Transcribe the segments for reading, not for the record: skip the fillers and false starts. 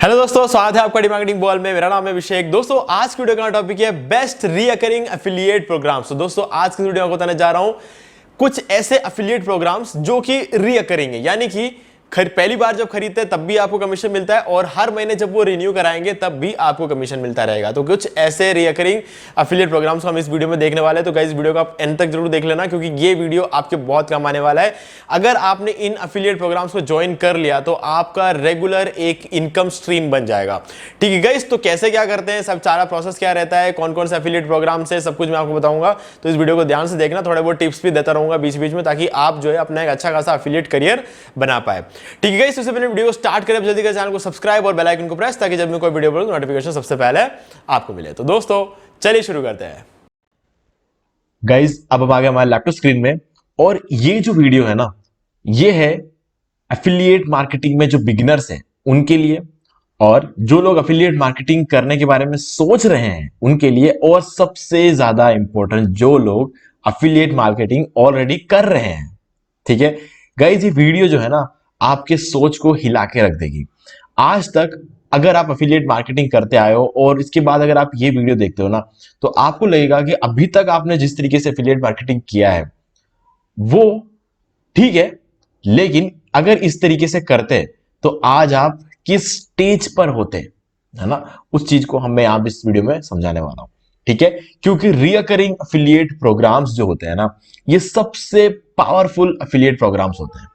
Hello दोस्तों, स्वागत है आपका डिमार्केटिंग बॉल में। मेरा नाम है अभिषेक। दोस्तों आज की वीडियो का टॉपिक है बेस्ट रीअकरिंग एफिलिएट प्रोग्राम्स। तो दोस्तों आज की वीडियो में बताने जा रहा हूं कुछ ऐसे एफिलिएट प्रोग्राम्स जो कि रीअकरिंग है, यानी कि पहली बार जब खरीदते हैं तब भी आपको कमीशन मिलता है और हर महीने जब वो रिन्यू कराएंगे तब भी आपको कमीशन मिलता रहेगा। तो कुछ ऐसे रिकरिंग एफिलिएट प्रोग्राम्स को हम इस वीडियो में देखने वाले हैं। तो गाइस वीडियो को आप एंड तक जरूर देख लेना, क्योंकि ये वीडियो आपके बहुत काम आने वाला है। अगर आपने इन एफिलिएट प्रोग्राम्स को ज्वाइन कर लिया तो आपका रेगुलर एक इनकम स्ट्रीम बन जाएगा। ठीक है गाइस, तो कैसे क्या करते हैं, सब सारा प्रोसेस क्या रहता है, कौन कौन से एफिलिएट प्रोग्राम्स है, सब कुछ मैं आपको बताऊंगा। तो इस वीडियो को ध्यान से देखना, थोड़े बहुत टिप्स भी देता रहूंगा बीच बीच में, ताकि आप जो है अपना एक अच्छा खासा एफिलिएट करियर बना पाए। ठीक है गाइस, पहले वीडियो को स्टार्ट करें, जल्दी कर चैनल को सब्सक्राइब और बेल आइकन को प्रेस, ताकि जब मैं कोई वीडियो बनाऊं नोटिफिकेशन सबसे पहले आपको मिले। तो दोस्तों चलिए शुरू करते हैं। गाइज अब हम आ गए हमारे लैपटॉप स्क्रीन में, और ये जो वीडियो है ना, ये है एफिलिएट मार्केटिंग में जो बिगिनर्स हैं उनके लिए, और जो लोग एफिलिएट मार्केटिंग करने के बारे में सोच रहे हैं उनके लिए, और सबसे ज्यादा इंपॉर्टेंट जो लोग एफिलिएट मार्केटिंग ऑलरेडी कर रहे हैं। ठीक है गाइज, ये वीडियो जो है ना आपके सोच को हिला के रख देगी। आज तक अगर आप एफिलिएट मार्केटिंग करते आए हो और इसके बाद अगर आप ये वीडियो देखते हो ना, तो आपको लगेगा कि अभी तक आपने जिस तरीके से एफिलिएट मार्केटिंग किया है वो ठीक है, लेकिन अगर इस तरीके से करते तो आज आप किस स्टेज पर होते, है ना, उस चीज को मैं आप इस वीडियो में समझाने वाला हूं। ठीक है, क्योंकि रिकरिंग एफिलिएट प्रोग्राम्स जो होते हैं ना, ये सबसे पावरफुल एफिलिएट प्रोग्राम्स होते हैं।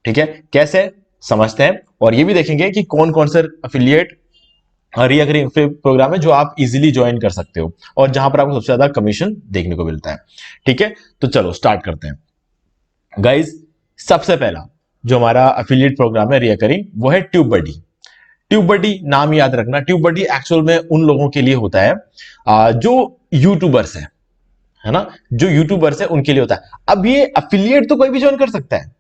ठीक है, कैसे समझते हैं, और ये भी देखेंगे कि कौन कौन से एफिलिएट रिकरिंग प्रोग्राम है जो आप इजीली ज्वाइन कर सकते हो और जहां पर आपको सबसे ज्यादा कमीशन देखने को मिलता है। ठीक है, तो चलो स्टार्ट करते हैं गाइज। सबसे पहला जो हमारा एफिलिएट प्रोग्राम है रिकरिंग, वो है ट्यूबबडी। ट्यूबबडी नाम याद रखना, ट्यूबबडी एक्चुअल में उन लोगों के लिए होता है जो यूट्यूबर्स है ना, जो यूट्यूबर्स है उनके लिए होता है। अब ये एफिलिएट तो कोई भी ज्वाइन कर सकता है।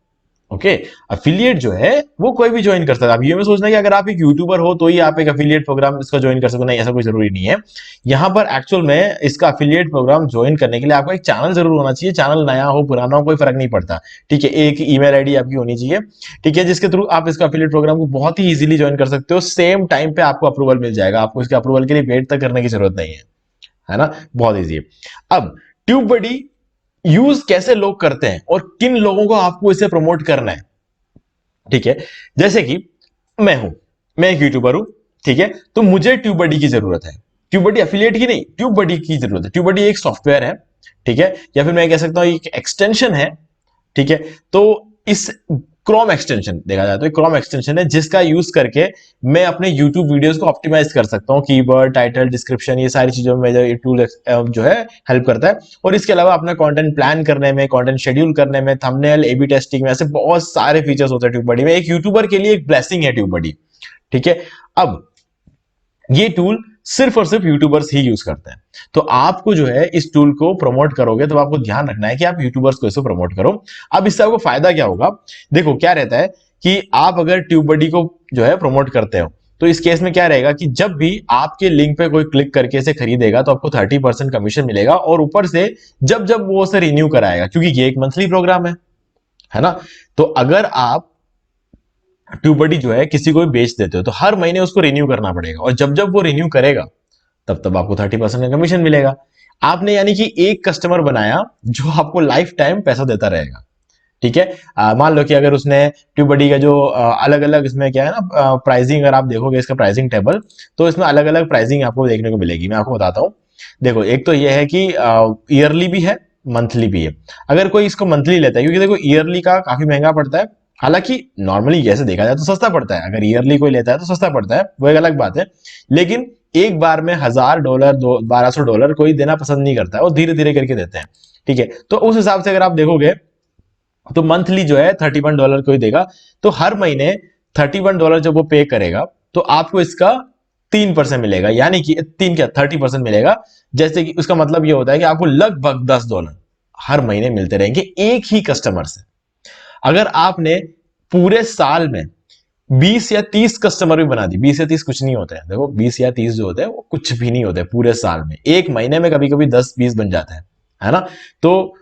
ओके, एफिलिएट जो है वो कोई भी ज्वाइन कर सकता है। अब ये मैं सोचना कि अगर आप एक यूट्यूबर हो तो ही आप एक एफिलिएट प्रोग्राम इसका ज्वाइन कर सकते हो, नहीं, ऐसा कोई जरूरी नहीं है। यहां पर एक्चुअल में इसका एफिलिएट प्रोग्राम ज्वाइन करने के लिए आपको एक चैनल जरूर होना चाहिए। चैनल नया हो पुराना हो कोई फर्क नहीं पड़ता। ठीक है, एक ईमेल आईडी आपकी होनी चाहिए, ठीक है, जिसके थ्रू आप इसका एफिलिएट प्रोग्राम को बहुत ही इजीली ज्वाइन कर सकते हो। सेम टाइम पे आपको अप्रूवल मिल जाएगा, आपको इसके अप्रूवल के लिए वेट तक करने की जरूरत नहीं है ना, बहुत ईजी है। अब ट्यूबबडी यूज कैसे लोग करते हैं और किन लोगों को आपको इसे प्रमोट करना है। ठीक है, जैसे कि मैं एक यूट्यूबर हूं, ठीक है, तो मुझे ट्यूबबडी की जरूरत है। ट्यूबबडी एफिलिएट की नहीं, ट्यूबबडी की जरूरत है। ट्यूबबडी एक सॉफ्टवेयर है, ठीक है, या फिर मैं कह सकता हूं एक एक्सटेंशन है। ठीक है, तो इस क्रोम एक्सटेंशन देखा जाए तो एक क्रोम एक्सटेंशन है जिसका यूज करके मैं अपने YouTube वीडियोस को ऑप्टिमाइज कर सकता हूं। कीवर्ड, टाइटल, डिस्क्रिप्शन, ये सारी चीजों में ये टूल जो है हेल्प करता है। और इसके अलावा अपना कंटेंट प्लान करने में, कंटेंट शेड्यूल करने में, थंबनेल, एबी टेस्टिंग में, ऐसे बहुत सारे फीचर्स होते हैं ट्यूबबडी में। एक यूट्यूबर के लिए एक ब्लेसिंग है ट्यूबबडी। ठीक है, अब ये टूल सिर्फ और सिर्फ यूट्यूबर्स ही यूज करते हैं। तो आपको जो है इस टूल को प्रमोट करोगे तो आपको ध्यान रखना है कि आप यूट्यूबर्स को इसे प्रमोट करो। अब इससे आपको फायदा क्या होगा, देखो क्या रहता है कि आप अगर ट्यूबबडी को जो है प्रमोट करते हो तो इस केस में क्या रहेगा कि जब भी आपके लिंक पे कोई क्लिक करके इसे खरीदेगा तो आपको 30% कमीशन मिलेगा, और ऊपर से जब जब वो उसे रिन्यू कराएगा, क्योंकि ये एक मंथली प्रोग्राम है ना, तो अगर आप ट्यूबबडी जो है किसी को भी बेच देते हो तो हर महीने उसको रिन्यू करना पड़ेगा, और जब जब वो रिन्यू करेगा तब तब आपको 30% का कमीशन मिलेगा। आपने यानी कि एक कस्टमर बनाया जो आपको लाइफ टाइम पैसा देता रहेगा। ठीक है, मान लो कि अगर उसने ट्यूबबडी का जो अलग अलग इसमें क्या है ना प्राइसिंग, अगर आप देखोगे इसका प्राइसिंग टेबल, तो इसमें अलग अलग प्राइसिंग आपको देखने को मिलेगी। मैं आपको बताता हूं, देखो एक तो ये है कि ईयरली भी है, मंथली भी है। अगर कोई इसको मंथली लेता है, क्योंकि देखो ईयरली का काफी महंगा पड़ता है, हालांकि नॉर्मली जैसे देखा जाए तो सस्ता पड़ता है। अगर ईयरली कोई लेता है तो सस्ता पड़ता है, वो एक अलग बात है। लेकिन एक बार में $1000 $1200 कोई देना पसंद नहीं करता है, वो धीरे धीरे करके देते हैं। ठीक है, तो उस हिसाब से अगर आप देखोगे तो मंथली जो है $31 कोई देगा, तो हर महीने $31 जब वो पे करेगा तो आपको इसका 3% मिलेगा, यानी कि 30% मिलेगा। जैसे कि उसका मतलब ये होता है कि आपको लगभग $10 हर महीने मिलते रहेंगे एक ही कस्टमर से। अगर आपने पूरे साल में 20 या 30 कस्टमर भी बना दी, 20 या 30 कुछ नहीं होते हैं, देखो 20 या 30 जो होते हैं वो कुछ भी नहीं होते पूरे साल में। एक महीने में कभी कभी 10-20 बन जाते हैं, है ना, तो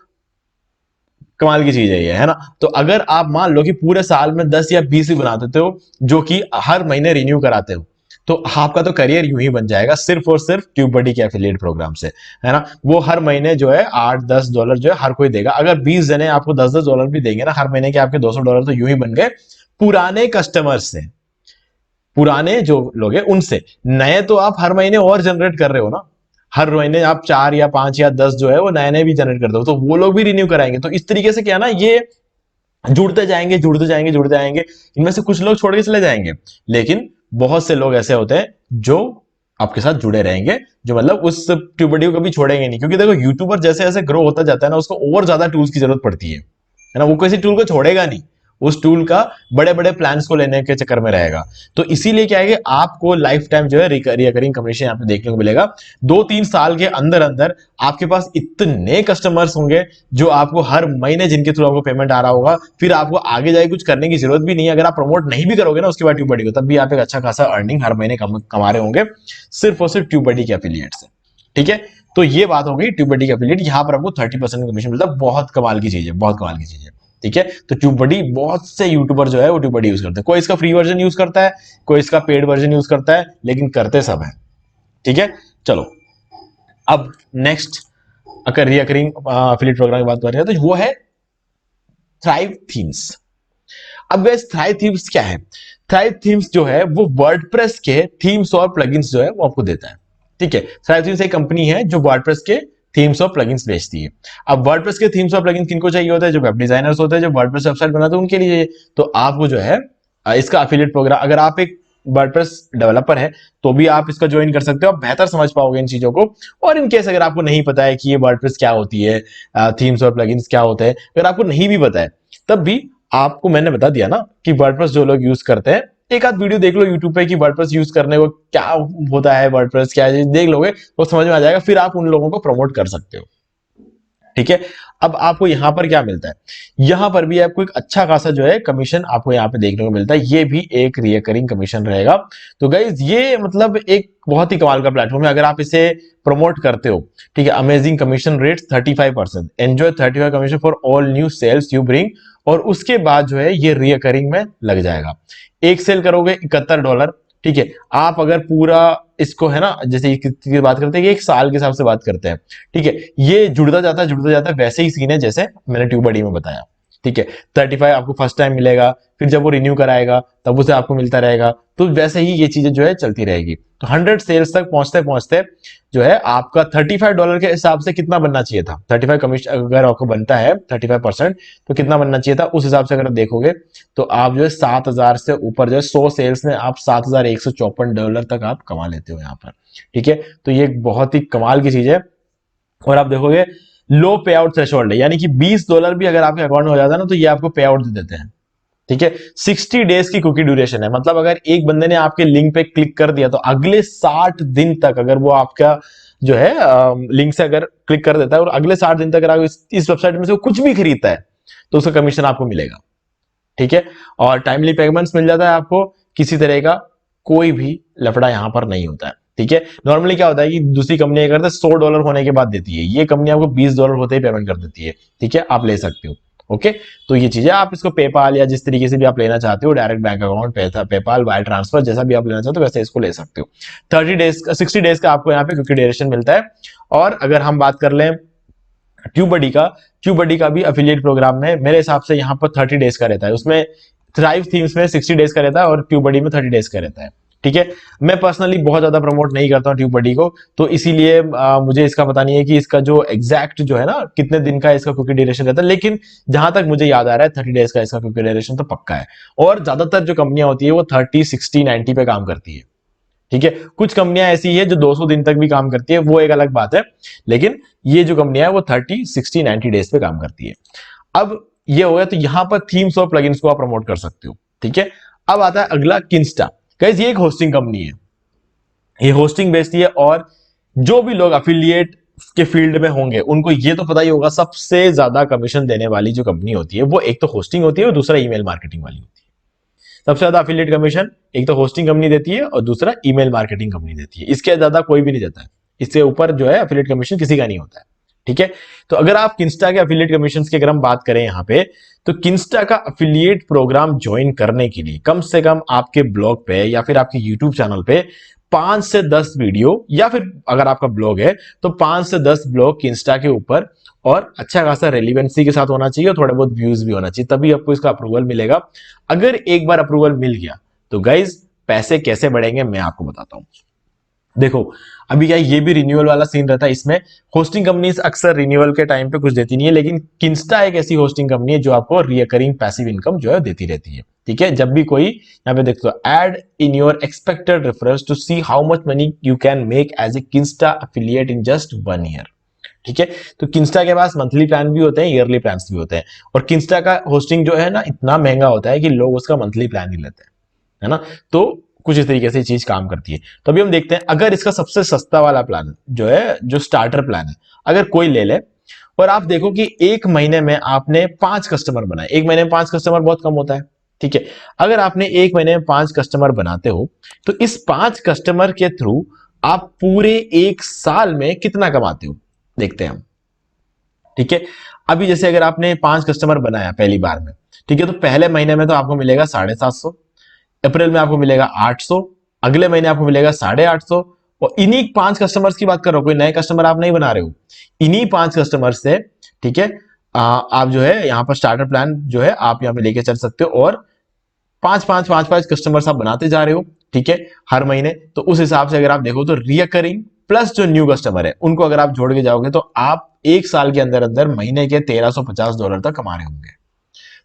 कमाल की चीज है ना। तो अगर आप मान लो कि पूरे साल में 10 या 20 ही बना देते हो जो कि हर महीने रिन्यू कराते हो, तो आपका तो करियर यूं ही बन जाएगा सिर्फ और सिर्फ ट्यूबबडी के एफिलिएट प्रोग्राम से, है ना। वो हर महीने जो है $8-10 जो है हर कोई देगा। अगर 20 जने आपको $10-10 भी देंगे ना हर महीने के, आपके $200 तो यूं ही बन गए पुराने कस्टमर्स से, पुराने जो लोग हैं उनसे। नए तो आप हर महीने और जनरेट कर रहे हो ना, हर महीने आप 4 या 5 या 10 जो है वो नए नए भी जनरेट कर दो, तो वो लोग भी रिन्यू कराएंगे। तो इस तरीके से क्या ना, ये जुड़ते जाएंगे जुड़ते जाएंगे जुड़ते जाएंगे। इनमें से कुछ लोग छोड़ के चले जाएंगे, लेकिन बहुत से लोग ऐसे होते हैं जो आपके साथ जुड़े रहेंगे, जो मतलब उस ट्यूबबडी को कभी छोड़ेंगे नहीं। क्योंकि देखो यूट्यूबर जैसे जैसे ग्रो होता जाता है ना, उसको और ज्यादा टूल्स की जरूरत पड़ती है ना। वो किसी टूल को छोड़ेगा नहीं, उस टूल का बड़े बड़े प्लान्स को लेने के चक्कर में रहेगा। तो इसीलिए क्या है कि आपको लाइफ टाइम जो है रिकरिंग कमीशन यहाँ पे देखने को मिलेगा। 2-3 साल के अंदर अंदर आपके पास इतने कस्टमर्स होंगे जो आपको हर महीने, जिनके थ्रू आपको पेमेंट आ रहा होगा, फिर आपको आगे जाके कुछ करने की जरूरत भी नहीं है। अगर आप प्रमोट नहीं भी करोगे ना उसके बाद ट्यूबबडी को, तब भी आप एक अच्छा खासा अर्निंग हर महीने कमा रहे होंगे सिर्फ और सिर्फ ट्यूबबडी के एफिलिएट से। ठीक है, तो ये बात हो गई ट्यूबबडी के एफिलिएट। यहाँ पर आपको 30% कमीशन मिलता है। बहुत कमाल की चीज है, बहुत कमाल की चीज है। ठीक है, तो ट्यूबबडी बहुत से यूट्यूबर जो है वो ट्यूबबडी यूज करते हैं। कोई इसका फ्री वर्जन यूज करता है, कोई इसका पेड वर्जन यूज करता है, लेकिन करते सब है। ठीक है, चलो अब नेक्स्ट अगर रिकरिंग एफिलिएट प्रोग्राम की बात कर रहे हैं तो वो है थ्राइव थीम्स। अब गाइस थ्राइव थीम्स क्या है? थ्राइव थीम्स जो है वो वर्डप्रेस के थीम्स और प्लगइन्स जो है वो आपको देता है। ठीक है, थ्राइव थीम्स एक कंपनी है जो वर्डप्रेस के थीम्स और प्लगइन्स बेचती है। अब वर्डप्रेस के थीम्स और प्लगइन्स किनको चाहिए होता है? जो वेब डिजाइनर्स होते हैं, जो वर्डप्रेस वेबसाइट बनाते हैं, उनके लिए। तो आपको जो है इसका एफिलिएट प्रोग्राम, अगर आप एक वर्डप्रेस डेवलपर है तो भी आप इसका ज्वाइन कर सकते हो। आप बेहतर समझ पाओगे इन चीजों को। और इन केस अगर आपको नहीं पता है कि ये वर्डप्रेस क्या होती है, थीम्स और प्लगइन्स क्या होते हैं, अगर आपको नहीं भी पता है, तब भी आपको मैंने बता दिया ना कि वर्डप्रेस जो लोग यूज करते हैं, एक आध वीडियो देख लो यूट्यूब पे कि वर्डप्रेस यूज करने को क्या होता है, वर्डप्रेस क्या है, देख लोगे वो समझ में आ जाएगा। फिर आप उन लोगों को प्रमोट कर सकते हो। ठीक है, अब आपको यहां पर क्या मिलता है? यहां पर भी आपको एक अच्छा खासा जो है कमीशन आपको यहां पे देखने को मिलता है। ये भी एक रिकरिंग कमीशन रहेगा। तो गाइज ये मतलब एक बहुत ही कमाल का प्लेटफॉर्म है अगर आप इसे प्रमोट करते हो। ठीक है, amazing commission rate 35%, enjoy 35 commission for all new sales you bring. और उसके बाद जो है ये रिकरिंग में लग जाएगा। एक सेल करोगे $71। ठीक है, आप अगर पूरा इसको है ना, जैसे की बात करते हैं कि एक साल के हिसाब से बात करते हैं। ठीक है, ये जुड़ता जाता है वैसे ही सीन है जैसे मैंने ट्यूबबडी में बताया। ठीक है, 35 आपको फर्स्ट टाइम मिलेगा, फिर जब वो रिन्यू कराएगा तब उसे आपको मिलता रहेगा। तो वैसे ही ये चीजें जो है चलती रहेगी। तो 100 सेल्स तक पहुंचते पहुंचते जो है आपका $35 के हिसाब से कितना बनना चाहिए था? 35 कमीशन अगर आपको बनता है 35%, तो कितना बनना चाहिए था? उस हिसाब से अगर देखोगे तो आप जो है 7,000 से ऊपर जो है 100 सेल्स में आप $7,154 तक आप कमा लेते हो यहाँ पर। ठीक है, तो ये बहुत ही कमाल की चीज है। और आप देखोगे लो पे आउट थ्रेशोल्ड है, यानी कि $20 भी अगर आपके अकाउंट में हो जाता है ना तो ये आपको पे आउट दे देते हैं। ठीक है, 60 डेज की कुकी ड्यूरेशन है। मतलब अगर एक बंदे ने आपके लिंक पे क्लिक कर दिया तो अगले 60 दिन तक अगर वो आपका जो है लिंक से अगर क्लिक कर देता है और अगले 60 दिन तक अगर आप इस वेबसाइट में से कुछ भी खरीदता है तो उसका कमीशन आपको मिलेगा। ठीक है, और टाइमली पेमेंट्स मिल जाता है आपको, किसी तरह का कोई भी लफड़ा यहां पर नहीं होता है। ठीक है, नॉर्मली क्या होता है कि दूसरी कंपनी करते हैं $100 होने के बाद देती है, ये कंपनी आपको $20 होते ही पेमेंट कर देती है। ठीक है, आप ले सकते हो। ओके, तो ये चीजें आप इसको पेपाल या जिस तरीके से भी आप लेना चाहते हो, direct bank account, PayPal, wire transfer, जैसा भी आप लेना चाहते हो वैसे इसको ले सकते हो। 60 डेज का आपको यहाँ पे क्विक ड्यूरेशन मिलता है। और अगर हम बात कर लें ट्यूबबडी का भी एफिलिएट प्रोग्राम में मेरे हिसाब से यहाँ पर 30 डेज का रहता है। उसमें थ्राइव थीम्स में 60 डेज का रहता है और ट्यूबबडी में 30 डेज का रहता है। ठीक है, मैं पर्सनली बहुत ज्यादा प्रमोट नहीं करता हूँ ट्यूबबडी को, तो इसीलिए मुझे इसका पता नहीं है कि इसका जो एग्जैक्ट जो है ना कितने दिन का इसका क्विक ड्यूरेशन रहता है। लेकिन जहां तक मुझे याद आ रहा है 30 डेज का इसका क्विक ड्यूरेशन तो पक्का है। और ज्यादातर जो कंपनियां होती है वो 30, 60, 90 पे काम करती है। ठीक है, कुछ कंपनियां ऐसी है जो 200 दिन तक भी काम करती है, वो एक अलग बात है। लेकिन ये जो कंपनियां है वो 30, 60, 90 डेज पे काम करती है। अब ये हो गया, तो यहां पर थीम्स और प्लगइन्स को आप प्रमोट कर सकते हो। ठीक है, अब आता है अगला किंस्टा। गाइस ये एक होस्टिंग कंपनी है, ये होस्टिंग बेचती है। और जो भी लोग अफिलिएट के फील्ड में होंगे उनको ये तो पता ही होगा, सबसे ज्यादा कमीशन देने वाली जो कंपनी होती है वो एक तो होस्टिंग होती है और दूसरा ईमेल मार्केटिंग वाली होती है। सबसे ज्यादा अफिलिएट कमीशन एक तो होस्टिंग कंपनी देती है और दूसरा ईमेल मार्केटिंग कंपनी देती है। इसके ज्यादा कोई भी नहीं देता है, इससे ऊपर जो है अफिलिएट कमीशन किसी का नहीं होता है। ठीक है। तो अगर आप किंस्टा के अफिलिएट कमीशंस की अगर हम बात करें यहां पे, तो किंस्टा का अफिलिएट प्रोग्राम ज्वाइन करने के लिए कम से कम आपके ब्लॉग पे या फिर आपके यूट्यूब चैनल पे 5 से 10 वीडियो, या फिर अगर आपका ब्लॉग है तो 5 से 10 ब्लॉग किंस्टा के ऊपर, और अच्छा खासा रेलिवेंसी के साथ होना चाहिए और थोड़े बहुत व्यूज भी होना चाहिए, तभी आपको इसका अप्रूवल मिलेगा। अगर एक बार अप्रूवल मिल गया तो गाइज पैसे कैसे बढ़ेंगे मैं आपको बताता हूं। देखो अभी क्या ये भी रिन्यूअल वाला सीन रहता है, इसमें होस्टिंग कंपनीज अक्सर रिन्यूअल के टाइम पे कुछ देती नहीं है, लेकिन किंस्टा एक ऐसी होस्टिंग कंपनी है जो आपको रिकरिंग पैसिव इनकम जो है देती रहती है। ठीक है, जब भी कोई यहाँ पे देखो add in your expected reference to see how much money you can make as a Kinsta affiliate in just 1 year. ठीक है, तो किंस्टा के पास मंथली प्लान भी होते हैं, ईयरली प्लान भी होते हैं, और किंस्टा का होस्टिंग जो है ना इतना महंगा होता है कि लोग उसका मंथली प्लान ही लेते हैं, है ना। तो कुछ इस तरीके से चीज काम करती है। तो अभी हम देखते हैं, अगर इसका सबसे सस्ता वाला प्लान जो है, जो स्टार्टर प्लान है, अगर कोई ले ले और आप देखो कि एक महीने में आपने 5 कस्टमर बनाए, एक महीने में 5 कस्टमर बहुत कम होता है। ठीक है, अगर आपने एक महीने में 5 कस्टमर बनाते हो तो इस 5 कस्टमर के थ्रू आप पूरे एक साल में कितना कमाते हो, देखते हैं हम। ठीक है, अभी जैसे अगर आपने 5 कस्टमर बनाया पहली बार में, ठीक है, तो पहले महीने में तो आपको मिलेगा 750, अप्रैल में आपको मिलेगा 800, अगले महीने आपको मिलेगा 850, और इन्हीं 5 कस्टमर्स की बात कर रहा हूं, कोई नए कस्टमर आप नहीं बना रहे हो, इन्हीं 5 कस्टमर्स से, ठीक है, आप जो है यहाँ पर स्टार्टर प्लान जो है आप यहाँ पे लेके चल सकते हो, और 5 कस्टमर्स आप बनाते जा रहे हो, ठीक है, हर महीने। तो उस हिसाब से अगर आप देखो तो रिकरिंग प्लस जो न्यू कस्टमर है उनको अगर आप जोड़ के जाओगे तो आप एक साल के अंदर अंदर महीने के $1350 तक कमा रहे होंगे।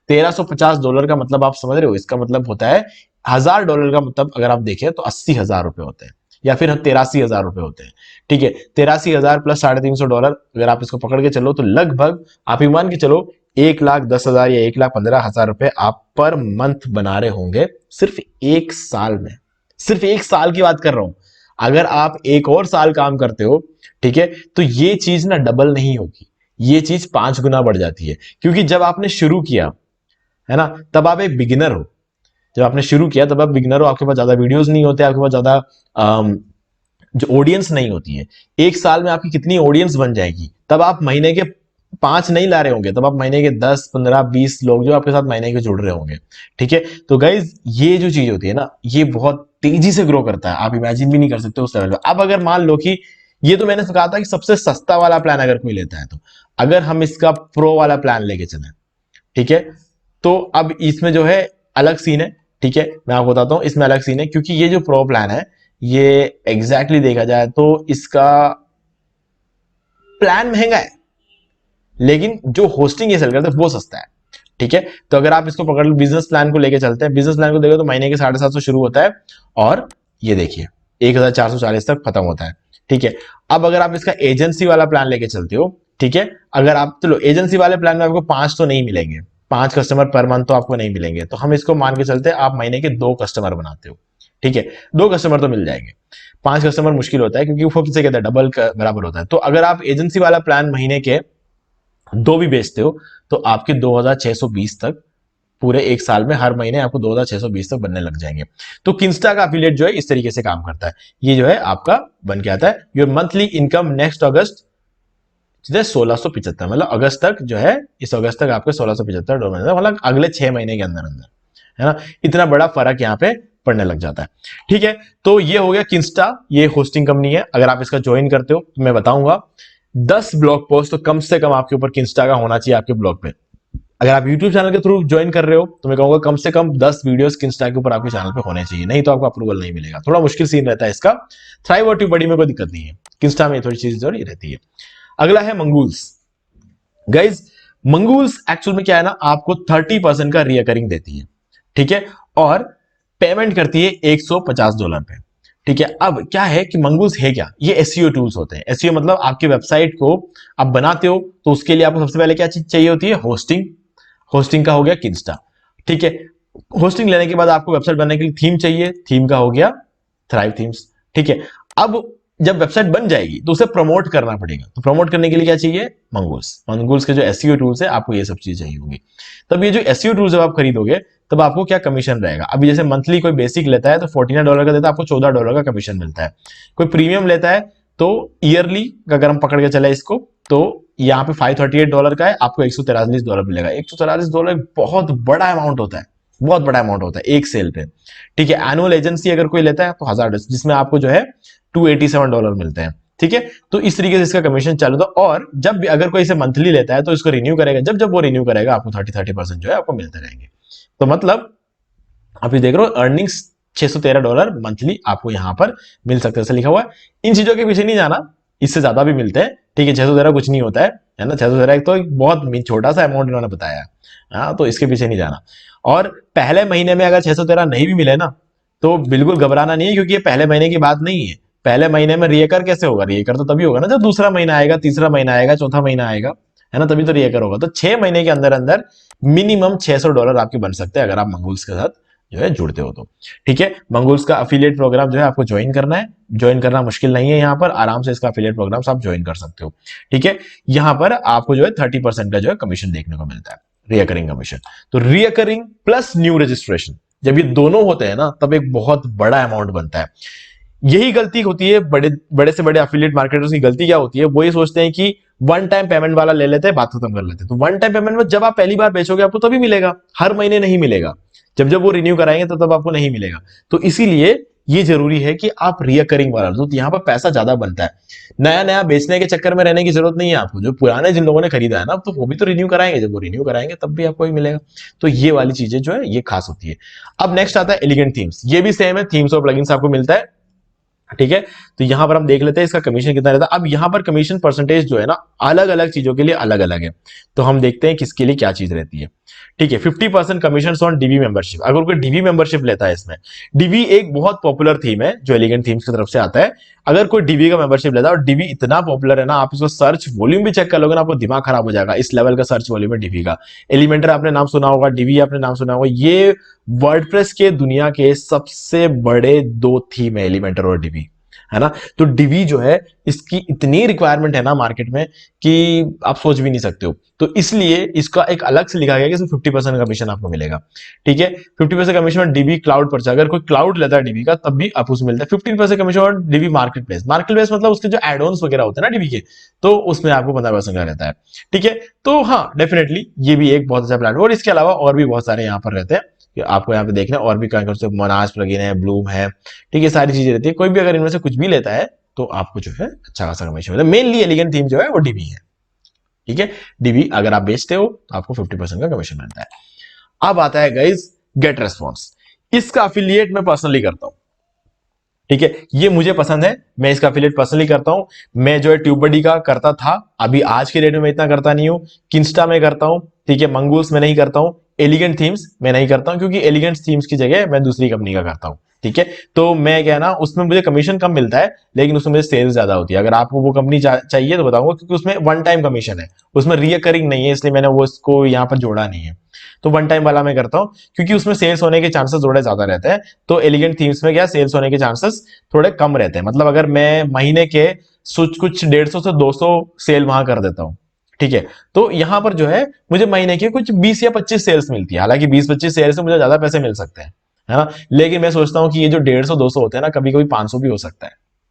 $1350 का मतलब आप समझ रहे हो, इसका मतलब होता है $1000 का मतलब अगर आप देखें तो 80,000 रुपए होते हैं, या फिर 83,000 रुपए होते हैं। ठीक है, 83,000 प्लस $350 अगर आप इसको पकड़ के चलो तो लगभग आप ही मान के चलो 1,10,000 या 1,15,000 रुपए आप पर मंथ बना रहे होंगे सिर्फ एक साल में। सिर्फ एक साल की बात कर रहा हूं, अगर आप एक और साल काम करते हो, ठीक है, तो ये चीज ना डबल नहीं होगी, ये चीज 5 गुना बढ़ जाती है। क्योंकि जब आपने शुरू किया है ना, तब आप एक बिगिनर हो, जब आपने शुरू किया तब आप बिगिनर हो, आपके पास ज्यादा वीडियोस नहीं होते, आपके पास ज्यादा जो ऑडियंस नहीं होती है। एक साल में आपकी कितनी ऑडियंस बन जाएगी, तब आप महीने के 5 नहीं ला रहे होंगे, तब आप महीने के 10, 15, 20 लोग जो आपके साथ महीने के जुड़ रहे होंगे। ठीक है, तो गाइज ये जो चीज होती है ना, ये बहुत तेजी से ग्रो करता है, आप इमेजिन भी नहीं कर सकते उस लेवल पे। अब अगर मान लो कि ये तो मैंने कहा था कि सबसे सस्ता वाला प्लान अगर कोई लेता है, तो अगर हम इसका प्रो वाला प्लान लेके चले, ठीक है, तो अब इसमें जो है अलग सीन है। ठीक है, मैं आपको बताता हूं इसमें अलग सीन है, क्योंकि ये जो प्रो प्लान है ये एग्जैक्टली देखा जाए तो इसका प्लान महंगा है, लेकिन जो होस्टिंग ये सेल करता है वो सस्ता है। ठीक है, तो अगर आप इसको पकड़ लो, बिजनेस प्लान को लेके चलते हैं, बिजनेस प्लान को देखो तो महीने के 750 शुरू होता है, और ये देखिए 1,440 तक खत्म होता है। ठीक है, अब अगर आप इसका एजेंसी वाला प्लान लेके चलते हो, ठीक है, अगर आप चलो एजेंसी वाले प्लान में आपको 5 तो नहीं मिलेंगे, 5 कस्टमर पर मंथ तो आपको नहीं मिलेंगे, तो हम इसको मान के चलते हैं आप महीने के 2 कस्टमर बनाते हो। ठीक है, 2 कस्टमर तो मिल जाएंगे, 5 कस्टमर मुश्किल होता है, क्योंकि वो फिर से कहते हैं डबल बराबर होता है। तो अगर आप एजेंसी वाला प्लान महीने के 2 भी बेचते हो तो आपके 2,620 तक पूरे एक साल में हर महीने आपको 2,620 तक बनने लग जाएंगे। तो किंस्टा का एफिलिएट जो है इस तरीके से काम करता है, ये जो है आपका बन के आता है योर मंथली इनकम नेक्स्ट अगस्त 1675, मतलब अगस्त तक जो है, इस अगस्त तक आपके $1675, मतलब अगले 6 महीने के अंदर अंदर, है ना। इतना बड़ा फर्क यहाँ पे पड़ने लग जाता है। ठीक है, तो ये हो गया किंस्टा, ये होस्टिंग कंपनी है। अगर आप इसका ज्वाइन करते हो तो मैं बताऊंगा 10 ब्लॉग पोस्ट तो कम से कम आपके ऊपर किंस्टा का होना चाहिए आपके ब्लॉग पे। अगर आप YouTube चैनल के थ्रू ज्वाइन कर रहे हो तो मैं कहूंगा कम से कम 10 वीडियोस किंस्टा के ऊपर आपके चैनल पे होने चाहिए, नहीं तो आपको अप्रूवल नहीं मिलेगा। थोड़ा मुश्किल सीन रहता है इसका, थ्राइव और ट्यूबबडी में कोई दिक्कत नहीं है, किंस्टा में थोड़ी चीज जरूरी रहती है। अगला है मंगूल्स। गाइज मंगूल्स एक्चुअल में क्या है ना, आपको 30% का रिकरिंग देती है। ठीक है, और पेमेंट करती है $150 पे। ठीक है, अब क्या है कि मंगूल्स है क्या, ये एसईओ टूल्स होते हैं। एसईओ मतलब आपकी वेबसाइट को आप बनाते हो तो उसके लिए आपको सबसे पहले क्या चीज चाहिए होती है, होस्टिंग। होस्टिंग का हो गया किंस्टा। ठीक है, होस्टिंग लेने के बाद आपको वेबसाइट बनाने के लिए थीम चाहिए, थीम का हो गया थ्राइव थीम्स। ठीक है, अब जब वेबसाइट बन जाएगी तो उसे प्रमोट करना पड़ेगा, तो प्रमोट करने के लिए क्या चाहिए, मंगूल्स। मंगूल्स के जो एसईओ टूल्स है आपको ये सब चीज चाहिए होगी। तब ये जो एसईओ टूल्स जब आप खरीदोगे तब आपको क्या कमीशन रहेगा। अभी जैसे मंथली कोई बेसिक लेता है तो $49 का देता है, आपको $14 का कमीशन मिलता है। कोई प्रीमियम लेता है तो ईयरली अगर हम पकड़ के चले इसको, तो यहाँ पे $538 का है, आपको $143 मिलेगा। $143 बहुत बड़ा अमाउंट होता है, बहुत बड़ा अमाउंट होता है एक सेल पे। ठीक है, एनुअल एजेंसी अगर कोई लेता है तो $1000, जिसमें आपको जो है $287 मिलते हैं। ठीक है, तो इस तरीके से इसका कमीशन चालू था। और जब भी अगर कोई इसे मंथली लेता है तो इसको रिन्यू करेगा, जब जब वो रिन्यू करेगा आपको 30% जो है आपको मिलते रहेंगे। तो मतलब आप ये देख रहे हो, अर्निंग्स $613 मंथली आपको यहां पर मिल सकते हैं, ऐसा लिखा हुआ है। इन चीजों के पीछे नहीं जाना, इससे ज्यादा भी मिलते हैं। ठीक है, 613 कुछ नहीं होता है ना, 613 एक तो एक बहुत छोटा सा अमाउंट इन्होंने बताया है। हाँ, तो इसके पीछे नहीं जाना। और पहले महीने में अगर 613 नहीं भी मिले ना, तो बिल्कुल घबराना नहीं है, क्योंकि ये पहले महीने की बात नहीं है। पहले महीने में रिएकर कैसे होगा? रिएकर तो तभी होगा ना जब दूसरा महीना आएगा, तीसरा महीना आएगा, चौथा महीना आएगा, है ना, तभी तो रिएकर होगा। तो 6 महीने के अंदर अंदर मिनिमम $600 आपके बन सकते हैं अगर आप मंगोल्स के साथ जो है जुड़ते हो तो। ठीक है, मंगोल्स का अफिलिएट प्रोग्राम जो है आपको ज्वाइन करना है। ज्वाइन करना मुश्किल नहीं है, यहाँ पर आराम से इसका अफिलिएट प्रोग्राम आप ज्वाइन कर सकते हो। ठीक है, यहाँ पर आपको जो है 30% का जो है कमीशन देखने को मिलता है, रिकरिंग कमीशन। तो रिकरिंग प्लस न्यू रजिस्ट्रेशन, जब ये दोनों होते हैं ना, तब एक बहुत बड़ा अमाउंट बनता है। यही गलती होती है बड़े बड़े से बड़े एफिलिएट मार्केटर्स की। गलती क्या होती है? वो ये सोचते हैं कि वन टाइम पेमेंट वाला ले लेते हैं, बात खत्म कर लेते हैं। तो वन टाइम पेमेंट में जब आप पहली बार बेचोगे आपको तभी मिलेगा, हर महीने नहीं मिलेगा। जब जब वो रिन्यू कराएंगे तो तब आपको नहीं मिलेगा। तो इसीलिए ये जरूरी है कि आप रिकरिंग वाला, तो यहां पर पैसा ज्यादा बनता है। नया नया बेचने के चक्कर में रहने की जरूरत नहीं है आपको। जो पुराने जिन लोगों ने खरीदा है ना, तो वो भी तो रिन्यू कराएंगे, जब वो रिन्यू कराएंगे तब भी आपको ही मिलेगा। तो ये वाली चीजें जो है ये खास होती है। अब नेक्स्ट आता है एलिगेंट थीम्स। ये भी सेम है, थीम्स और प्लगइन्स आपको मिलता है। ठीक है, तो यहां पर हम देख लेते हैं इसका कमीशन कितना रहता है। अब यहां पर कमीशन परसेंटेज जो है ना, अलग अलग चीजों के लिए अलग अलग है। तो हम देखते हैं किसके लिए क्या चीज रहती है। ठीक है, 50% कमीशन ऑन डीवी मेंबरशिप। अगर कोई डीवी मेंबरशिप लेता है, इसमें डीवी एक बहुत पॉपुलर थीम है जो एलिगेंट थीम्स की तरफ से आता है। अगर कोई डीवी का मेंबरशिप लेता है, और डीवी इतना पॉपुलर है ना, आप इसको सर्च वॉल्यूम भी चेक कर लोगे ना, आपको दिमाग खराब हो जाएगा। इस लेवल का सर्च वॉल्यूम है डीवी का। एलिमेंटर आपने नाम सुना होगा, डीवी आपने नाम सुना होगा। ये वर्डप्रेस के दुनिया के सबसे बड़े दो थीम है, एलिमेंटर और डीवी, है ना। तो डीवी जो है, इसकी इतनी रिक्वायरमेंट है ना मार्केट में कि आप सोच भी नहीं सकते हो। तो इसलिए इसका एक अलग से लिखा गया कि इसमें 50% कमीशन आपको मिलेगा। ठीक है, 50% कमीशन डीवी क्लाउड पर। अगर कोई क्लाउड लेता है डीवी का, तब भी आप उसमें मिलता है। 15% कमीशन और DV market place. Market place मतलब उसके जो एडॉन्स वगैरह होते हैं ना डीवी के, तो उसमें आपको 15% का रहता है। ठीक है, तो हाँ, डेफिनेटली ये भी एक बहुत अच्छा प्लेटफॉर्म। और इसके अलावा और भी बहुत सारे यहाँ पर रहते हैं कि आपको यहाँ पे देखना है। और भी मोनाज प्लगइन है, ब्लूम है। ठीक है, सारी चीजें रहती है। कोई भी अगर इनमें से कुछ भी लेता है तो आपको जो है अच्छा खासा कमीशन मिलता है। मेनली एलिगेंट थीम जो है वो डीवी है। ठीक है, डीवी अगर आप बेचते हो तो आपको 50% का कमीशन मिलता है। अब आता है गाइस गेट रेस्पॉन्स। इसका अफिलिएट मैं पर्सनली करता हूं। ठीक है, ये मुझे पसंद है, मैं इसका अफिलिएट पर्सनली करता हूं। मैं जो है ट्यूबबडी का करता था, अभी आज के डेट में मैं इतना करता नहीं हूं। किंस्टा में करता हूं। ठीक है, मंगूल्स में नहीं करता हूं। एलिगेंट थीम्स में नहीं करता हूं, क्योंकि एलिगेंट थीम्स की जगह मैं दूसरी कंपनी का करता हूं। ठीक है, तो मैं क्या ना, उसमें मुझे कमीशन कम मिलता है, लेकिन उसमें मुझे सेल्स ज्यादा होती है। अगर आपको वो कंपनी चाहिए तो बताऊंगा, क्योंकि उसमें वन टाइम कमीशन है, उसमें रिकरिंग नहीं है, इसलिए मैंने वो इसको यहाँ पर जोड़ा नहीं है। तो वन टाइम वाला मैं करता हूं, क्योंकि उसमें सेल्स होने के चांसेस थोड़े ज्यादा रहते हैं। तो एलिगेंट थीम्स में क्या, सेल्स होने के चांसेस थोड़े कम रहते हैं। मतलब अगर मैं महीने के कुछ 150 से 200 सेल वहां कर देता हूं, ठीक है, तो यहां पर जो है मुझे महीने के कुछ 20 या 25 सेल्स मिलती है। हालांकि 20-25 सेल्स से मुझे ज्यादा पैसे मिल सकते हैं, है ना, लेकिन मैं सोचता हूं कि ये जो 150-200 होते हैं ना, कभी कभी 500 भी हो सकता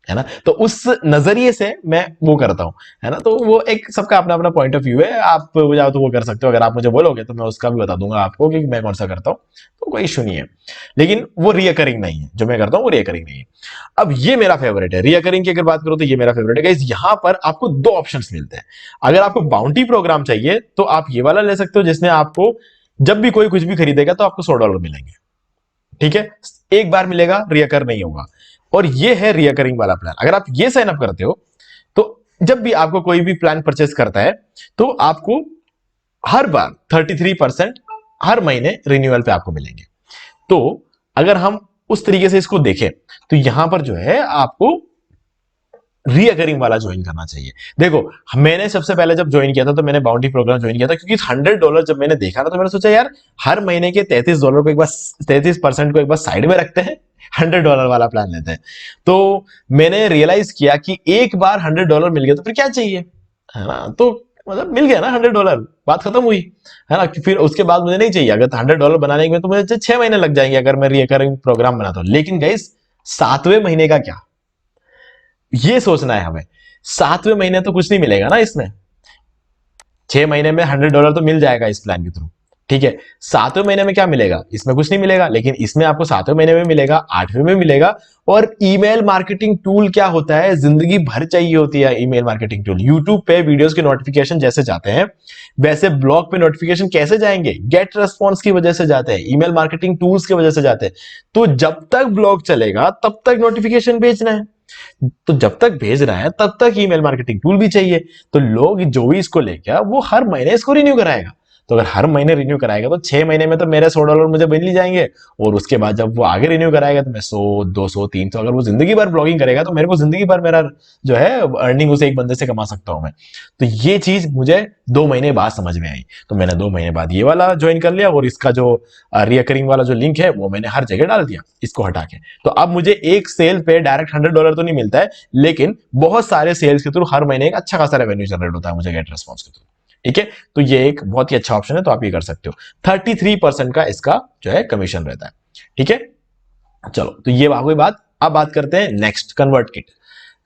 है ना। तो उस नजरिए से मैं वो करता हूं, है ना। तो वो एक सबका अपना अपना पॉइंट ऑफ व्यू है। आप चाहो तो वो कर सकते हो। अगर आप मुझे बोलोगे तो मैं उसका भी बता दूंगा आपको कि मैं कौन सा करता हूं, तो कोई इश्यू नहीं है। लेकिन वो रिकरिंग नहीं है, जो मैं करता हूं वो रिकरिंग नहीं है। अब ये मेरा फेवरेट है। रिकरिंग की अगर बात करो तो ये मेरा फेवरेट है गाइस। यहां पर आपको दो ऑप्शंस मिलते हैं। अगर आपको बाउंटी प्रोग्राम चाहिए तो आप ये वाला ले सकते हो, जिसमें आपको जब भी कोई कुछ भी खरीदेगा तो आपको $100 मिलेंगे। ठीक है, एक बार मिलेगा, रिकर नहीं होगा। और ये है रिकरिंग वाला प्लान। अगर आप ये साइन अप करते हो तो जब भी आपको कोई भी प्लान परचेस करता है तो आपको हर बार 33% हर महीने रिन्यूअल पे आपको मिलेंगे। तो अगर हम उस तरीके से इसको देखें तो यहां पर जो है आपको रिकरिंग वाला ज्वाइन करना चाहिए। देखो, मैंने सबसे पहले जब ज्वाइन किया था तो मैंने बाउंटी प्रोग्राम ज्वाइन किया था, क्योंकि $100 जब मैंने देखा ना, तो मैंने सोचा यार हर महीने के $33 को एक बार 33% को एक बार साइड में रखते हैं, $100 वाला प्लान लेते हैं। तो मैंने रियलाइज किया कि एक बार $100 मिल गया तो फिर क्या चाहिए, है ना। तो मतलब मिल गया ना $100, बात खत्म हुई, है ना। फिर उसके बाद मुझे नहीं चाहिए। अगर $100 बनाने में तो मुझे 6 महीने लग जाएंगे अगर मैं रिकरिंग प्रोग्राम बनाता हूं। लेकिन गाइस, 7वें महीने का क्या, ये सोचना है हमें, 7वें महीने तो कुछ नहीं मिलेगा ना इसमें, 6 महीने में $100 तो मिल जाएगा इस प्लान के थ्रू, ठीक है। 7वें महीने में क्या मिलेगा, इसमें कुछ नहीं मिलेगा, लेकिन इसमें आपको 7वें महीने में मिलेगा, 8वें में मिलेगा। और ईमेल मार्केटिंग टूल क्या होता है, जिंदगी भर चाहिए होती है ईमेल मार्केटिंग टूल। यूट्यूब पे वीडियोस के नोटिफिकेशन जैसे जाते हैं, वैसे ब्लॉग पे नोटिफिकेशन कैसे जाएंगे, गेट रेस्पॉन्स की वजह से जाते हैं, ईमेल मार्केटिंग टूल्स की वजह से जाते हैं। तो जब तक ब्लॉग चलेगा तब तक नोटिफिकेशन भेजना है, तो जब तक भेज रहा है तब तक ईमेल मार्केटिंग टूल भी चाहिए। तो लोग जो भी इसको लेके वो हर महीने इसको रिन्यू कराएगा। तो अगर हर महीने रिन्यू कराएगा तो 6 महीने में तो मेरे $100 मुझे मिल ही जाएंगे, और उसके बाद जब वो आगे रिन्यू कराएगा तो मैं 100, 200, 300, अगर वो जिंदगी भर ब्लॉगिंग करेगा तो मेरे को जिंदगी भर मेरा जो है अर्निंग उसे एक बंदे से कमा सकता हूं मैं। तो ये चीज मुझे 2 महीने बाद समझ में आई, तो मैंने 2 महीने बाद ये वाला ज्वाइन कर लिया, और इसका जो रिकरिंग वाला जो लिंक है वो मैंने हर जगह डाल दिया इसको हटा के। तो अब मुझे एक सेल पे डायरेक्ट $100 तो नहीं मिलता है, लेकिन बहुत सारे सेल्स के थ्रू हर महीने एक अच्छा खासा रेवेन्यू जनरेट होता है मुझे गेट रेस्पॉन्स के थ्रू, ठीक है। तो ये एक बहुत ही अच्छा ऑप्शन है, तो आप ये कर सकते हो। 33% का इसका जो है कमीशन रहता है, ठीक है। चलो, तो ये हुई बात। अब बात करते हैं नेक्स्ट, कन्वर्ट किट।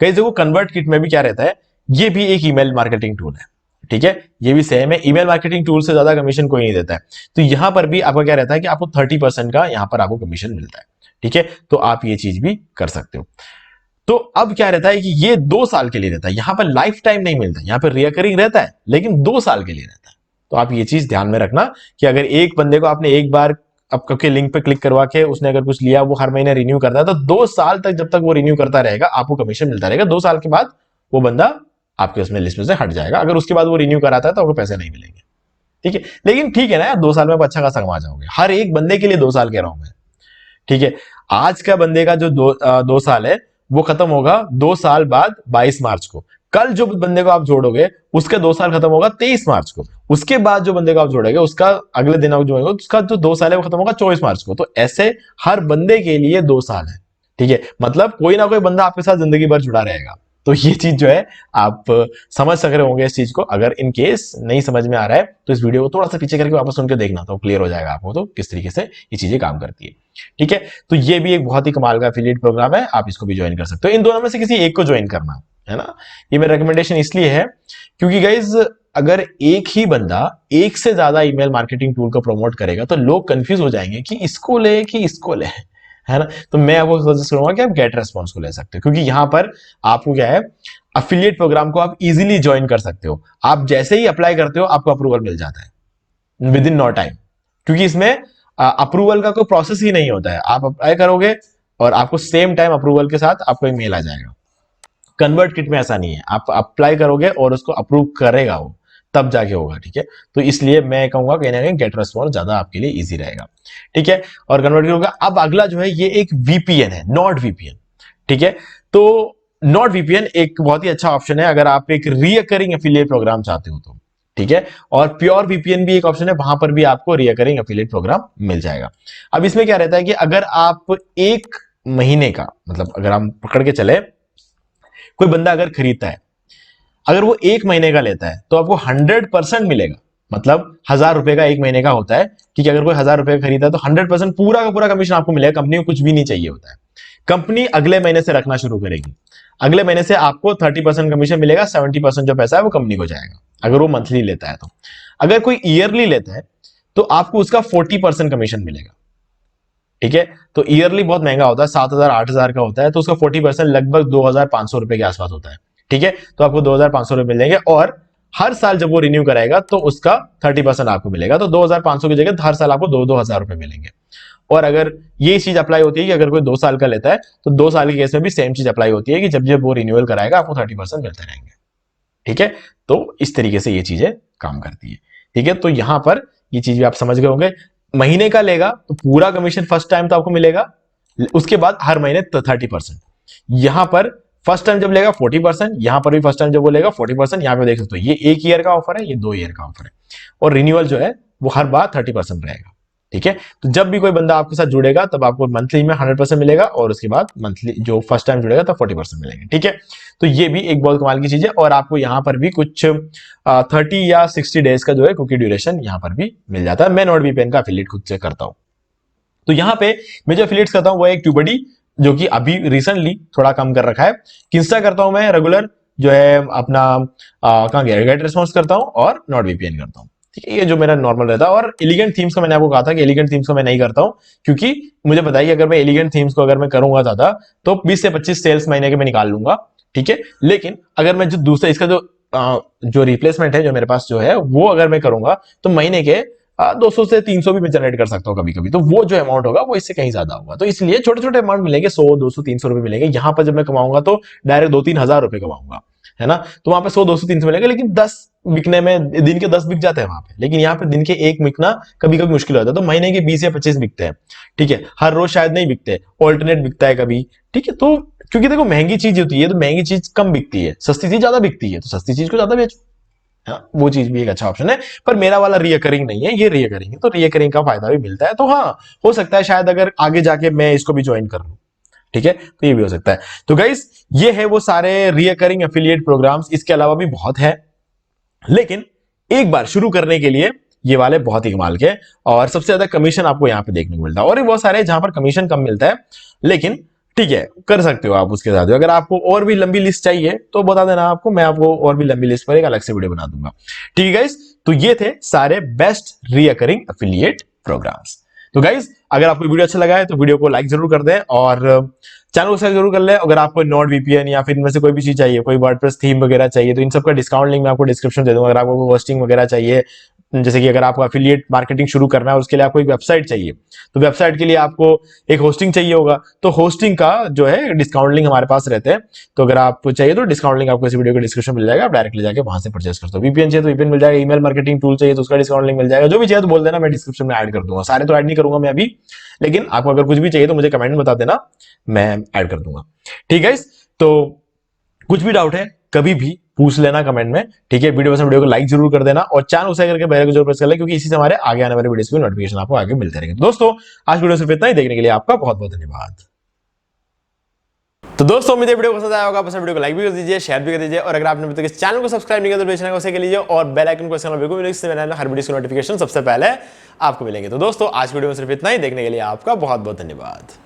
कई देखो कन्वर्ट किट में भी क्या रहता है, ये भी एक ईमेल मार्केटिंग टूल है, ठीक है। ये भी सेम है, ईमेल मार्केटिंग टूल से ज्यादा कमीशन कोई नहीं देता है। तो यहां पर भी आपका क्या रहता है कि आपको 30% का यहां पर आपको कमीशन मिलता है, ठीक है। तो आप ये चीज भी कर सकते हो। तो अब क्या रहता है कि ये 2 साल के लिए रहता है, यहां पर लाइफ टाइम नहीं मिलता, यहां पर रिकरिंग रहता है लेकिन 2 साल के लिए रहता है। तो आप ये चीज ध्यान में रखना कि अगर एक बंदे को आपने एक बार आपके लिंक पे क्लिक करवा के उसने अगर कुछ लिया, वो हर महीने रिन्यू करता है, तो 2 साल तक जब तक वो रिन्यू करता रहेगा आपको कमीशन मिलता रहेगा। 2 साल के बाद वो बंदा आपके उसमें लिस्ट में से हट जाएगा। अगर उसके बाद वो रिन्यू कराता है तो आपको पैसे नहीं मिलेंगे, ठीक है। लेकिन ठीक है ना यार, 2 साल में आप अच्छा खासा कमा जाओगे। हर एक बंदे के लिए 2 साल कह रहा हूं मैं, ठीक है। आज का बंदे का जो 2 साल है वो खत्म होगा 2 साल बाद 22 मार्च को। कल जो बंदे को आप जोड़ोगे उसका 2 साल खत्म होगा 23 मार्च को। उसके बाद जो बंदे को आप जोड़ोगे उसका अगले दिन आप जोड़ेंगे उसका जो 2 साल है वो खत्म होगा 24 मार्च को। तो ऐसे हर बंदे के लिए 2 साल है, ठीक है। मतलब कोई ना कोई बंदा आपके साथ जिंदगी भर जुड़ा रहेगा। तो ये चीज जो है आप समझ सक रहे होंगे इस चीज को। अगर इन केस नहीं समझ में आ रहा है तो इस वीडियो को थोड़ा सा पीछे करके वापस सुन के देखना, तो क्लियर हो जाएगा आपको तो किस तरीके से ये चीजें काम करती है, ठीक है। तो ये भी एक बहुत ही कमाल का एफिलिएट प्रोग्राम है, आप इसको भी ज्वाइन कर सकते हो। इन दोनों में से किसी एक को ज्वाइन करना है ना। ये मेरा रिकमेंडेशन इसलिए है क्योंकि गाइज अगर एक ही बंदा एक से ज्यादा ईमेल मार्केटिंग टूल को प्रमोट करेगा तो लोग कंफ्यूज हो जाएंगे कि इसको ले कि इसको ले, है ना। तो मैं आपको सजेस्ट करूंगा कि आप गेट रेस्पॉन्स को ले सकते हो, क्योंकि यहां पर आपको क्या है, अफिलिएट प्रोग्राम को आप इजीली ज्वाइन कर सकते हो। आप जैसे ही अप्लाई करते हो आपको अप्रूवल मिल जाता है विद इन नो टाइम, क्योंकि इसमें अप्रूवल का कोई प्रोसेस ही नहीं होता है। आप अप्लाई करोगे और आपको सेम टाइम अप्रूवल के साथ आपको ईमेल आ जाएगा। कन्वर्ट किट में ऐसा नहीं है, आप अप्लाई करोगे और उसको अप्रूव करेगा वो, तब जाके होगा, ठीक है। तो इसलिए मैं कहूंगा कहीं ना कहीं गेट रेस्पॉन्स ज्यादा आपके लिए इजी रहेगा, ठीक है। और कन्वर्ट किट होगा। अब अगला जो है ये एक वीपीएन है, नॉट वीपीएन, ठीक है। तो नॉट वीपीएन एक बहुत ही अच्छा ऑप्शन है अगर आप एक रिकरिंग एफिलिएट प्रोग्राम चाहते हो तो, ठीक है। और प्योर वीपीएन भी एक ऑप्शन है, वहां पर भी आपको रिकरिंग एफिलिएट प्रोग्राम मिल जाएगा। अब इसमें क्या रहता है कि अगर आप एक महीने का, मतलब अगर हम पकड़ के चले, कोई बंदा अगर खरीदता है, अगर वो 1 महीने का लेता है तो आपको 100% मिलेगा। मतलब 1000 रुपए का 1 महीने का होता है, ठीक है। अगर कोई 1000 रुपए खरीदा है तो 100% पूरा का पूरा कमीशन आपको मिलेगा। कंपनी को कुछ भी नहीं चाहिए होता है। कंपनी अगले महीने से रखना शुरू करेगी, अगले महीने से आपको 30% कमीशन मिलेगा, 70% जो पैसा है वो कंपनी को जाएगा अगर वो मंथली लेता है तो। अगर कोई ईयरली लेता है तो आपको उसका 40% कमीशन मिलेगा, ठीक है। तो ईयरली बहुत महंगा होता है, 7000 8000 का होता है, तो उसका 40% लगभग 2500 रुपए के आसपास होता है, ठीक है। तो आपको 2500 रुपए मिल जाएंगे, और हर साल जब वो रिन्यू कराएगा तो उसका 30% आपको मिलेगा। तो 2500 की जगह हर साल आपको 2-2000 रुपए मिलेंगे। और अगर ये चीज अप्लाई होती है कि अगर कोई 2 साल का लेता है तो 2 साल के केस में भी सेम चीज अप्लाई होती है कि जब जब वो रिन्यूअल कराएगा आपको 30% मिलते रहेंगे, ठीक है। तो इस तरीके से ये चीजें काम करती है, ठीक है। तो यहां पर ये चीज भी आप समझ गए होंगे। महीने का लेगा तो पूरा कमीशन फर्स्ट टाइम तो आपको मिलेगा, उसके बाद हर महीने 30%। यहां पर फर्स्ट टाइम जब लेगा 40%, यहां पर भी फर्स्ट टाइम जब वो लेगा 40%। यहां पे देख सकते हो ये 1 ईयर का ऑफर है, ये 2 ईयर का ऑफर है, और रिन्यूअल जो है वो हर बार 30% रहेगा, ठीक है। तो जब भी कोई बंदा आपके साथ जुड़ेगा तब आपको मंथली में 100% मिलेगा, और उसके बाद मंथली जो फर्स्ट टाइम जुड़ेगा तब 40% मिलेंगे, ठीक है। तो ये भी एक बहुत कमाल की चीज है। और आपको यहां पर भी कुछ 30 या 60 डेज का जो है कुकी ड्यूरेशन यहां पर भी मिल जाता है। मैं नॉट वीपीएन का एफिलिएट खुद से करता हूं। तो यहां पे मैं जो एफिलिएट्स करता हूं वो एक ट्यूबडी, जो कि अभी रिसेंटली थोड़ा कम कर रखा है। किंस्टा करता हूं मैं रेगुलर, जो है अपना कहाँ गया, गेट रिस्पॉन्स करता हूं और नॉट वीपीएन करता हूं। ठीक है, ये जो मेरा नॉर्मल रहता है। और एलिगेंट थीम्स का मैंने आपको कहा था कि एलिगेंट थीम्स को मैं नहीं करता हूं, क्योंकि मुझे पता है कि अगर मैं एलिगेंट थीम्स को अगर मैं करूंगा ज्यादा तो 20 से 25 सेल्स महीने के मैं निकाल लूंगा। ठीक है, लेकिन अगर मैं जो दूसरा इसका जो रिप्लेसमेंट है जो मेरे पास जो है वो अगर मैं करूंगा तो महीने के 200 से 300 भी मैं जनरेट कर सकता हूँ कभी कभी। तो वो जो अमाउंट होगा वो इससे कहीं ज्यादा होगा। तो इसलिए छोटे छोटे अमाउंट मिलेंगे, 100 200 300 रुपए मिलेंगे। यहां पर जब मैं कमाऊंगा तो डायरेक्ट 2-3 हजार रुपए कमाऊंगा, है ना। तो वहां पे 100 200 300 मिलेगा, लेकिन 10 बिकने में दिन के 10 बिक जाते हैं वहां पे, लेकिन यहाँ पे दिन के एक बिकना कभी कभी मुश्किल होता है। तो महीने के 20 या 25 बिकते हैं। ठीक है, हर रोज शायद नहीं बिकते, ऑल्टरनेट बिकता है कभी। ठीक है, तो क्योंकि देखो महंगी चीज होती है तो महंगी चीज कम बिकती है, सस्ती चीज ज्यादा बिकती है, तो सस्ती चीज को ज्यादा बेचो। हाँ, वो चीज भी एक अच्छा ऑप्शन है। पर मेरा वाला रिकरिंग नहीं है, ये रिकरिंग है, तो रिकरिंग का फायदा भी मिलता है। तो हाँ, हो सकता है शायद अगर आगे जाके मैं इसको भी ज्वाइन कर लूं। ठीक है, तो ये भी हो सकता है। तो गाइस, ये है वो सारे रिकरिंग एफिलिएट प्रोग्राम्स। इसके अलावा भी बहुत है, लेकिन एक बार शुरू करने के लिए ये वाले बहुत ही कमाल के, और सबसे ज्यादा कमीशन आपको यहां पे देखने को मिलता है। और भी बहुत सारे जहां पर कमीशन कम मिलता है, लेकिन ठीक है, कर सकते हो आप उसके साथ। अगर आपको और भी लंबी लिस्ट चाहिए तो बता देना आपको, मैं आपको और भी लंबी लिस्ट पर एक अलग से वीडियो बना दूंगा। ठीक है गाइस, तो ये थे सारे बेस्ट रिकरिंग एफिलिएट प्रोग्राम्स। तो गाइस, अगर आपको वीडियो अच्छा लगा है तो वीडियो को लाइक जरूर कर दें और चैनल को सब्सक्राइब जरूर कर ले। अगर आपको नॉट वीपीएन या फिर इनमें से कोई भी चीज चाहिए, कोई वर्डप्रेस थीम वगैरह चाहिए, तो इन सब का डिस्काउंट लिंक मैं आपको डिस्क्रिप्शन दे दूंगा। अगर आपको होस्टिंग वगैरह चाहिए, जैसे कि अगर आपको एफिलिएट मार्केटिंग शुरू करना है, उसके लिए आपको एक वेबसाइट चाहिए, तो वेबसाइट के लिए आपको एक होस्टिंग चाहिए होगा, तो होस्टिंग का जो है डिस्काउंट लिंक हमारे पास रहते हैं। तो अगर आपको चाहिए तो डिस्काउंट लिंक आपको इस वीडियो के डिस्क्रिप्शन मिल जाएगा, आप डायरेक्टली जाके वहां से परचेस कर सकते हो। वीपीएन चाहिए तो वीपीएन मिल जाएगा, ईमेल मार्केटिंग टूल चाहिए तो उसका डिस्काउंट लिंक मिल जाएगा। जो भी चाहिए तो बोल देना, मैं डिस्क्रिप्शन में ऐड कर दूंगा। सारे तो ऐड नहीं करूंगा मैं अभी, लेकिन आपको अगर कुछ भी चाहिए तो मुझे कमेंट में बता देना, मैं ऐड कर दूंगा। ठीक है, तो कुछ भी डाउट है कभी भी पूछ लेना कमेंट में। ठीक है, वीडियो पसंद वीडियो को लाइक जरूर कर देना और चैनल उसे करके बेल को जरूर प्रेस कर लें, क्योंकि इसी से हमारे आगे आने वाले वीडियोस की नोटिफिकेशन आपको आगे मिलते रहेंगे। दोस्तों, आज वीडियो सिर्फ इतना ही, देखने के लिए आपका बहुत बहुत धन्यवाद। तो दोस्तों, उम्मीद है वीडियो पसंद आया होगा। पसंद वीडियो को लाइक भी कर दीजिए, शेयर भी कर दीजिए, और अगर आपने अभी तक इस चैनल को सब्सक्राइब नहीं किया तो चैनल को उसे कर लीजिए और बेल आइकन को प्रेस करना बिल्कुल मिलेगा, इससे मैंने हर वीडियो की नोटिफिकेशन सबसे पहले आपको मिलेंगे। तो दोस्तों, आज वीडियो में सिर्फ इतना ही, देखने के लिए आपका बहुत बहुत धन्यवाद।